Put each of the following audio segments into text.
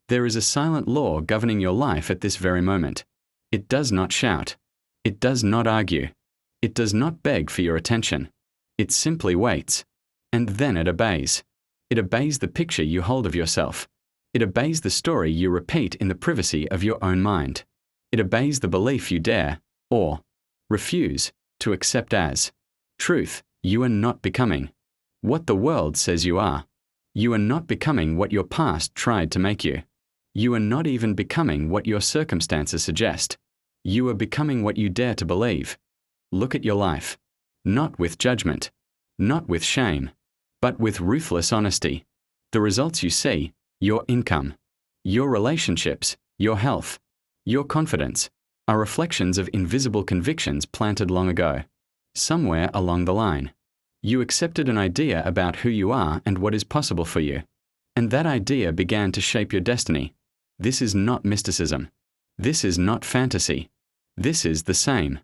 There is a silent law governing your life at this very moment. It does not shout. It does not argue. It does not beg for your attention. It simply waits. And then it obeys. It obeys the picture you hold of yourself. It obeys the story you repeat in the privacy of your own mind. It obeys the belief you dare, or refuse, to accept as truth. You are not becoming what the world says you are. You are not becoming what your past tried to make you. You are not even becoming what your circumstances suggest. You are becoming what you dare to believe. Look at your life. Not with judgment, not with shame, but with ruthless honesty. The results you see, your income, your relationships, your health, your confidence, are reflections of invisible convictions planted long ago. Somewhere along the line, you accepted an idea about who you are and what is possible for you. And that idea began to shape your destiny. This is not mysticism. This is not fantasy. This is the same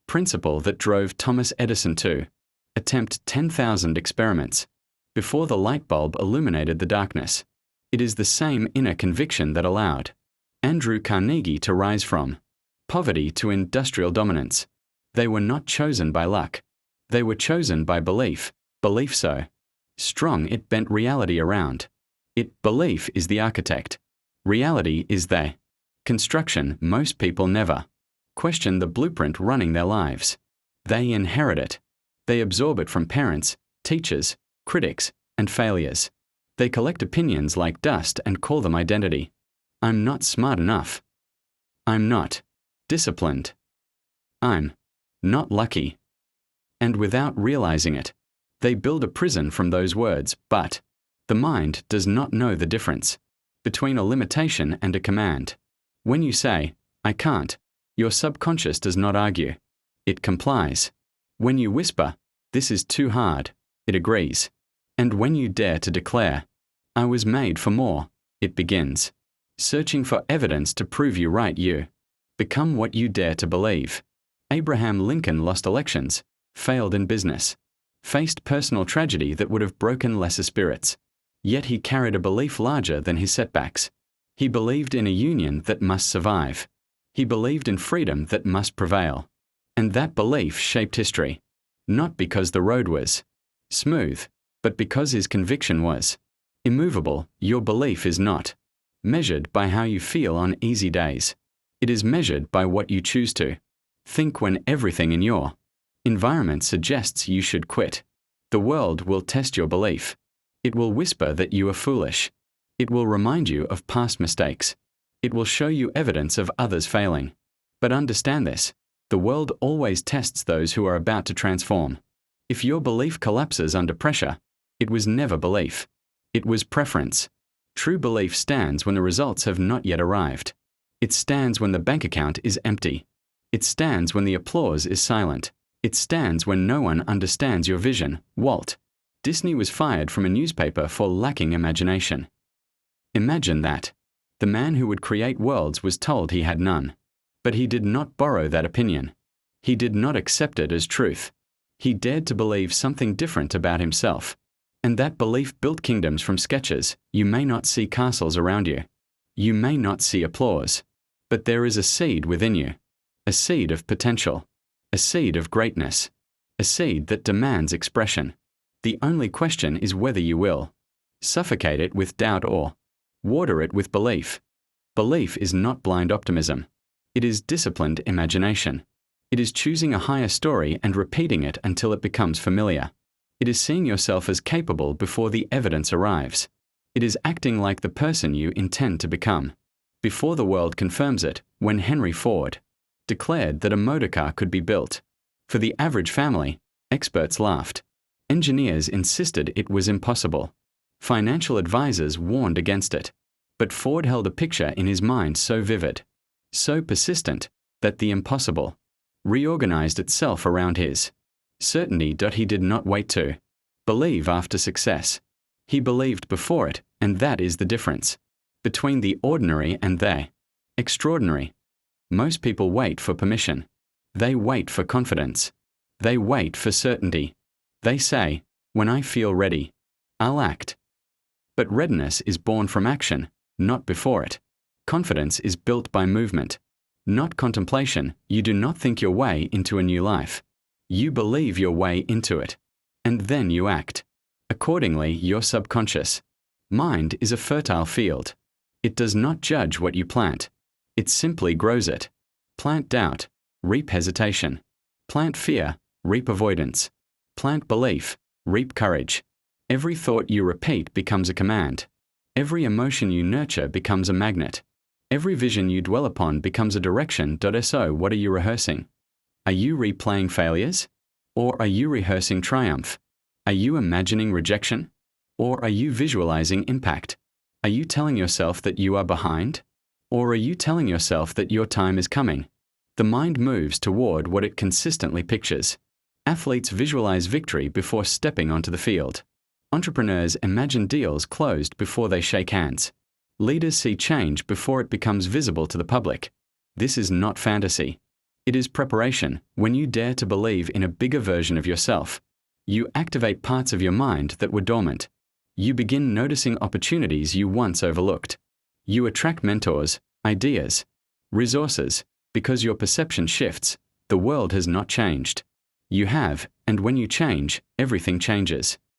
principle that drove Thomas Edison to attempt 10,000 experiments before the light bulb illuminated the darkness. It is the same inner conviction that allowed Andrew Carnegie to rise from poverty to industrial dominance. They were not chosen by luck. They were chosen by belief. Belief so strong it bent reality around. Belief is the architect. Reality is the construction. Most people never question the blueprint running their lives. They inherit it. They absorb it from parents, teachers, critics, and failures. They collect opinions like dust and call them identity. I'm not smart enough. I'm not disciplined. I'm not lucky. And without realizing it, they build a prison from those words, but the mind does not know the difference between a limitation and a command. When you say, I can't, your subconscious does not argue. It complies. When you whisper, this is too hard, it agrees. And when you dare to declare, I was made for more, it begins. Searching for evidence to prove you right, you become what you dare to believe. Abraham Lincoln lost elections, failed in business, faced personal tragedy that would have broken lesser spirits. Yet he carried a belief larger than his setbacks. He believed in a union that must survive. He believed in freedom that must prevail. And that belief shaped history, not because the road was smooth, but because his conviction was immovable. Your belief is not measured by how you feel on easy days. It is measured by what you choose to think when everything in your environment suggests you should quit. The world will test your belief. It will whisper that you are foolish. It will remind you of past mistakes. It will show you evidence of others failing. But understand this, the world always tests those who are about to transform. If your belief collapses under pressure, it was never belief. It was preference. True belief stands when the results have not yet arrived. It stands when the bank account is empty. It stands when the applause is silent. It stands when no one understands your vision. Walt Disney was fired from a newspaper for lacking imagination. Imagine that. The man who would create worlds was told he had none. But he did not borrow that opinion. He did not accept it as truth. He dared to believe something different about himself. And that belief built kingdoms from sketches. You may not see castles around you. You may not see applause. But there is a seed within you. A seed of potential. A seed of greatness. A seed that demands expression. The only question is whether you will suffocate it with doubt or water it with belief. Belief is not blind optimism. It is disciplined imagination. It is choosing a higher story and repeating it until it becomes familiar. It is seeing yourself as capable before the evidence arrives. It is acting like the person you intend to become. Before the world confirms it, when Henry Ford declared that a motorcar could be built for the average family, experts laughed. Engineers insisted it was impossible. Financial advisors warned against it. But Ford held a picture in his mind so vivid, so persistent, that the impossible reorganized itself around his certainty. He did not wait to believe after success. He believed before it, and that is the difference between the ordinary and the extraordinary. Most people wait for permission. They wait for confidence. They wait for certainty. They say, when I feel ready, I'll act. But readiness is born from action, not before it. Confidence is built by movement, not contemplation. You do not think your way into a new life. You believe your way into it, and then you act. Accordingly, your subconscious mind is a fertile field. It does not judge what you plant. It simply grows it. Plant doubt, reap hesitation. Plant fear, reap avoidance. Plant belief, reap courage. Every thought you repeat becomes a command. Every emotion you nurture becomes a magnet. Every vision you dwell upon becomes a direction. So what are you rehearsing? Are you replaying failures? Or are you rehearsing triumph? Are you imagining rejection? Or are you visualizing impact? Are you telling yourself that you are behind? Or are you telling yourself that your time is coming? The mind moves toward what it consistently pictures. Athletes visualize victory before stepping onto the field. Entrepreneurs imagine deals closed before they shake hands. Leaders see change before it becomes visible to the public. This is not fantasy. It is preparation. When you dare to believe in a bigger version of yourself, you activate parts of your mind that were dormant. You begin noticing opportunities you once overlooked. You attract mentors, ideas, resources. Because your perception shifts, the world has not changed. You have, and when you change, everything changes.